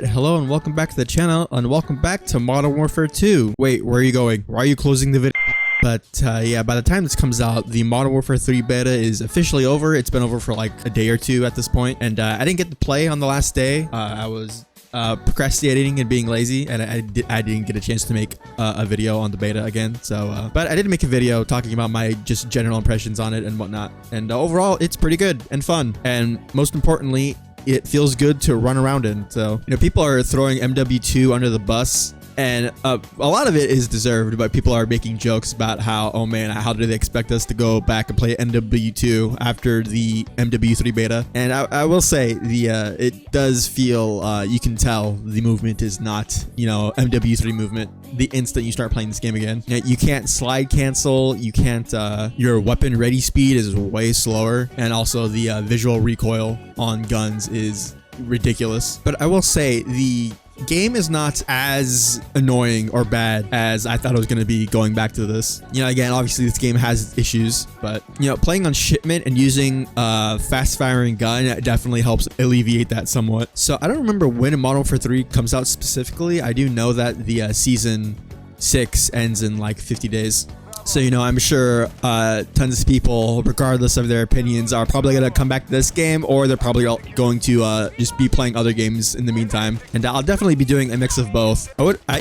Alright, hello and welcome back to the channel, and welcome back to Modern Warfare 2. Wait, where are you going? Why are you closing the video? But yeah, by the time this comes out, the Modern Warfare 3 beta is officially over. It's been over for like a day or two at this point, and I didn't get to play on the last day. I was procrastinating and being lazy, and I didn't get a chance to make a video on the beta again. So but I did make a video talking about my just general impressions on it and whatnot, and overall it's pretty good and fun, and most importantly, it feels good to run around in. So, you know, people are throwing MW2 under the bus, and a lot of it is deserved, but people are making jokes about how, oh man, how do they expect us to go back and play MW2 after the MW3 beta? And I will say, it does feel, you can tell the movement is not, you know, MW3 movement. The instant you start playing this game again, you can't slide cancel, you can't, your weapon ready speed is way slower, and also the visual recoil on guns is ridiculous. But I will say, the game is not as annoying or bad as I thought it was going to be going back to this. You know, again, obviously this game has its issues, but, you know, playing on shipment and using a fast-firing gun definitely helps alleviate that somewhat. So I don't remember when Modern Warfare 3 comes out specifically. I do know that the Season 6 ends in like 50 days. So, you know, I'm sure tons of people, regardless of their opinions, are probably going to come back to this game, or they're probably going to just be playing other games in the meantime. And I'll definitely be doing a mix of both.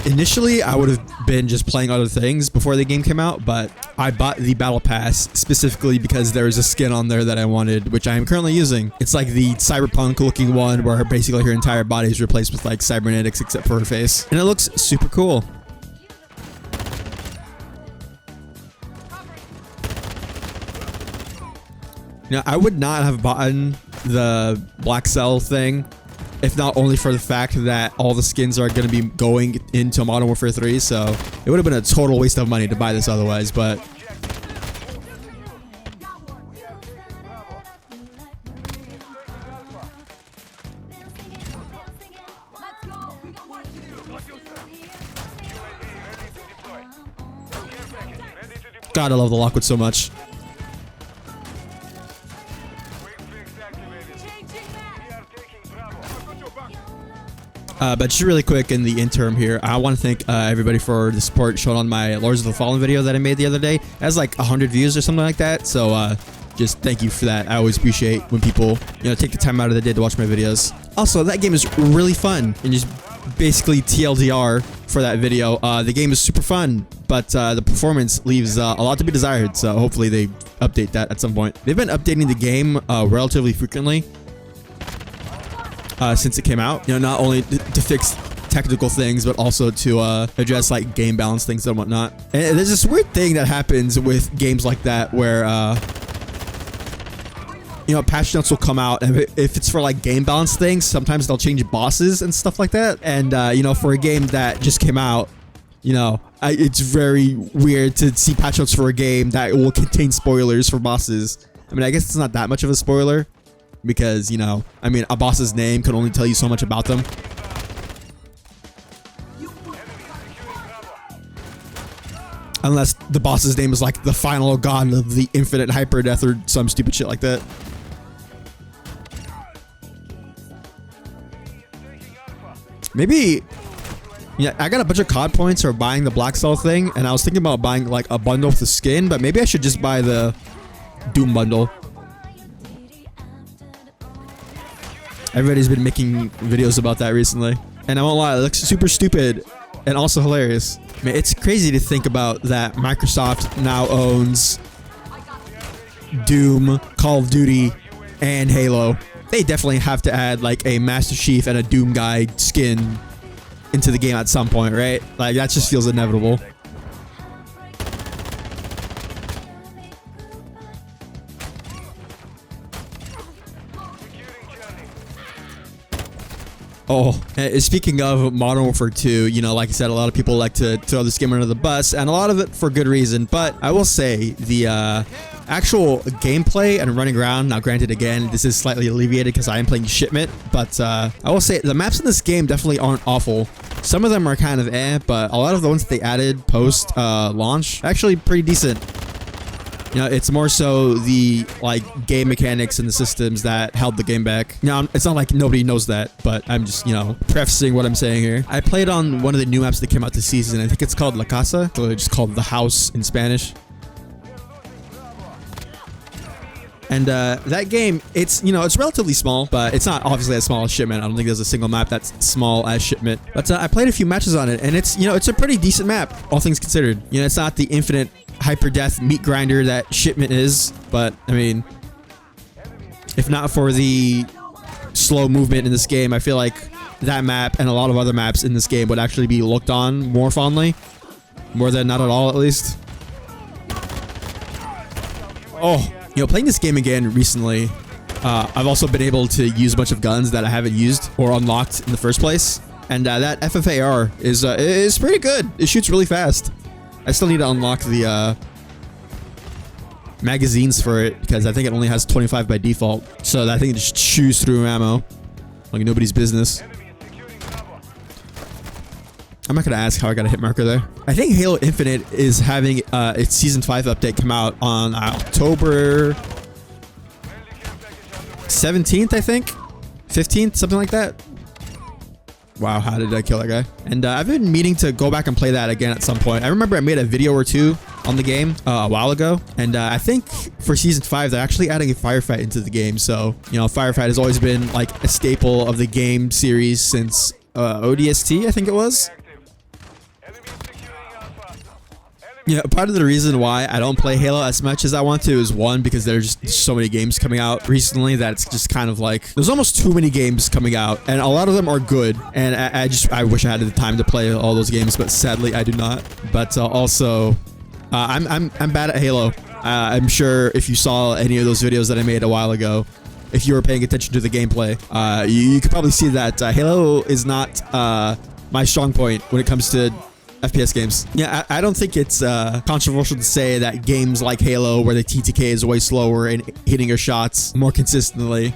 Initially, I would have been just playing other things before the game came out, but I bought the Battle Pass specifically because there was a skin on there that I wanted, which I am currently using. It's like the cyberpunk looking one where basically her entire body is replaced with like cybernetics except for her face. And it looks super cool. Now, I would not have bought the Black Cell thing if not only for the fact that all the skins are going to be going into Modern Warfare 3, so it would have been a total waste of money to buy this otherwise, but... God, I love the Lockwood so much. But just really quick in the interim here, I want to thank everybody for the support shown on my Lords of the Fallen video that I made the other day. It has like 100 views or something like that, so just thank you for that. I always appreciate when people, you know, take the time out of the day to watch my videos. Also, that game is really fun, and just basically TLDR for that video. The game is super fun, but the performance leaves a lot to be desired, so hopefully they update that at some point. They've been updating the game relatively frequently. Since it came out, you know, not only to fix technical things, but also to address like game balance things and whatnot. And there's this weird thing that happens with games like that where, you know, patch notes will come out, and if it's for like game balance things, sometimes they'll change bosses and stuff like that. And, you know, for a game that just came out, you know, it's very weird to see patch notes for a game that will contain spoilers for bosses. I mean, I guess it's not that much of a spoiler, because, you know, I mean, a boss's name can only tell you so much about them. Unless the boss's name is like the final god of the infinite hyper death or some stupid shit like that. Maybe, yeah, I got a bunch of COD points for buying the Black Cell thing, and I was thinking about buying like a bundle with the skin, but maybe I should just buy the Doom bundle. Everybody's been making videos about that recently, and I won't lie, it looks super stupid and also hilarious. I mean, it's crazy to think about that Microsoft now owns Doom, Call of Duty, and Halo. They definitely have to add like a Master Chief and a Doom guy skin into the game at some point, right? Like, that just feels inevitable. Oh, speaking of Modern Warfare 2, you know, like I said, a lot of people like to throw this game under the bus, and a lot of it for good reason. But I will say the actual gameplay and running around, now granted, again, this is slightly alleviated because I am playing shipment, but I will say the maps in this game definitely aren't awful. Some of them are kind of but a lot of the ones that they added post launch actually pretty decent. You know, it's more so the like game mechanics and the systems that held the game back. Now, it's not like nobody knows that, but I'm just, you know, prefacing what I'm saying here. I played on one of the new maps that came out this season. I think it's called La Casa, so it's just called the house in Spanish. And that game, it's, you know, it's relatively small, but it's not obviously as small as Shipment. I don't think there's a single map that's small as Shipment. But I played a few matches on it, and it's, you know, it's a pretty decent map, all things considered. You know, it's not the infinite hyper-death meat grinder that Shipment is, but, I mean, if not for the slow movement in this game, I feel like that map and a lot of other maps in this game would actually be looked on more fondly. More than not at all, at least. Oh. You know, playing this game again recently, I've also been able to use a bunch of guns that I haven't used or unlocked in the first place. And that FFAR is pretty good. It shoots really fast. I still need to unlock the magazines for it because I think it only has 25 by default. So I think it just chews through ammo like nobody's business. I'm not going to ask how I got a hit marker there. I think Halo Infinite is having its Season 5 update come out on October 17th, I think? 15th, something like that. Wow, how did I kill that guy? And I've been meaning to go back and play that again at some point. I remember I made a video or two on the game a while ago. And I think for Season 5, they're actually adding a firefight into the game. So, you know, firefight has always been like a staple of the game series since ODST, I think it was. Yeah, part of the reason why I don't play Halo as much as I want to is one, because there's just so many games coming out recently that it's just kind of like there's almost too many games coming out, and a lot of them are good, and I wish I had the time to play all those games, but sadly I do not. But also I'm bad at Halo. I'm sure if you saw any of those videos that I made a while ago, if you were paying attention to the gameplay, you could probably see that Halo is not my strong point when it comes to FPS games. Yeah, I don't think it's controversial to say that games like Halo, where the TTK is way slower and hitting your shots more consistently,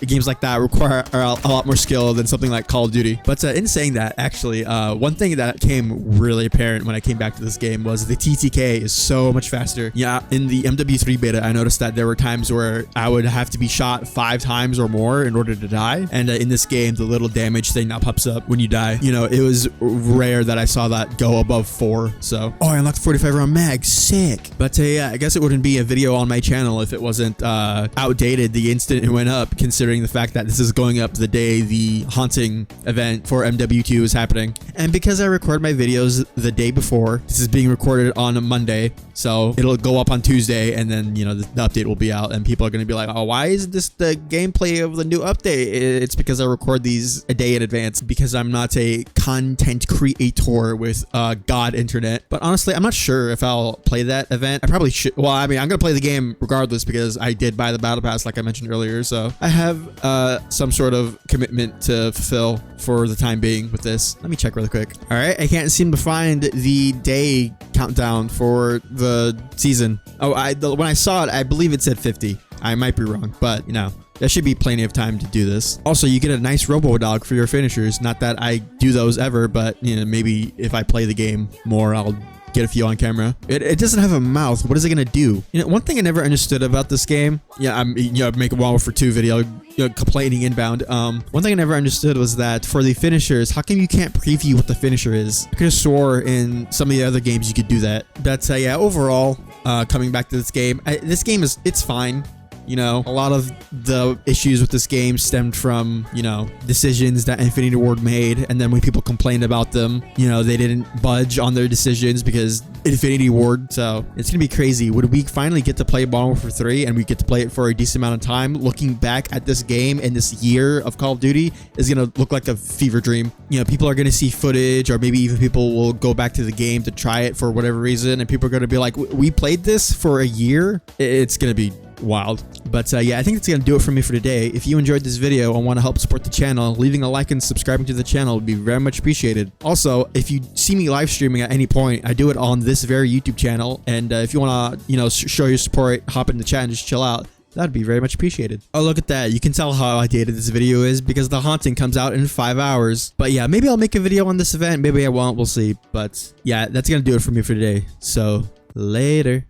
games like that require a lot more skill than something like Call of Duty. But in saying that, actually, one thing that came really apparent when I came back to this game was the TTK is so much faster. Yeah, in the MW3 beta, I noticed that there were times where I would have to be shot 5 times or more in order to die. And in this game, the little damage thing that pops up when you die, you know, it was rare that I saw that go above 4. So, oh, I unlocked 45 round mag, sick. But yeah, I guess it wouldn't be a video on my channel if it wasn't outdated the instant it went up, considering the fact that this is going up the day the haunting event for MW2 is happening. And because I record my videos the day before, this is being recorded on a Monday, so it'll go up on Tuesday, and then, you know, the update will be out, and people are going to be like, oh, why is this the gameplay of the new update? It's because I record these a day in advance, because I'm not a content creator with God internet. But honestly, I'm not sure if I'll play that event. I probably should. Well, I mean, I'm gonna play the game regardless because I did buy the battle pass like I mentioned earlier, so I have some sort of commitment to fulfill for the time being with this. Let me check really quick. All right, I can't seem to find the day countdown for the season. Oh, when I saw it, I believe it said 50. I might be wrong, but you know, there should be plenty of time to do this. Also, you get a nice robo dog for your finishers. Not that I do those ever, but you know, maybe if I play the game more, I'll get a few on camera. It doesn't have a mouth. What is it gonna do? You know, one thing I never understood about this game. Yeah, I'm make a Modern Warfare 2 video. Complaining inbound. One thing I never understood was that for the finishers, how come you can't preview what the finisher is? I could have swore in some of the other games you could do that. But yeah, overall, coming back to this game, it's fine. You know, a lot of the issues with this game stemmed from, you know, decisions that Infinity Ward made. And then when people complained about them, you know, they didn't budge on their decisions because Infinity Ward. So it's going to be crazy. Would we finally get to play Modern Warfare 3 and we get to play it for a decent amount of time? Looking back at this game and this year of Call of Duty is going to look like a fever dream. You know, people are going to see footage, or maybe even people will go back to the game to try it for whatever reason. And people are going to be like, we played this for a year. It's going to be wild. But yeah, I think that's gonna do it for me for today. If you enjoyed this video and want to help support the channel, leaving a like and subscribing to the channel would be very much appreciated. Also, if you see me live streaming at any point, I do it on this very YouTube channel, and if you want to, you know, show your support, hop in the chat and just chill out, that'd be very much appreciated. Oh, look at that. You can tell how outdated this video is because the haunting comes out in 5 hours. But yeah, maybe I'll make a video on this event, maybe I won't, we'll see. But yeah, that's gonna do it for me for today. So later.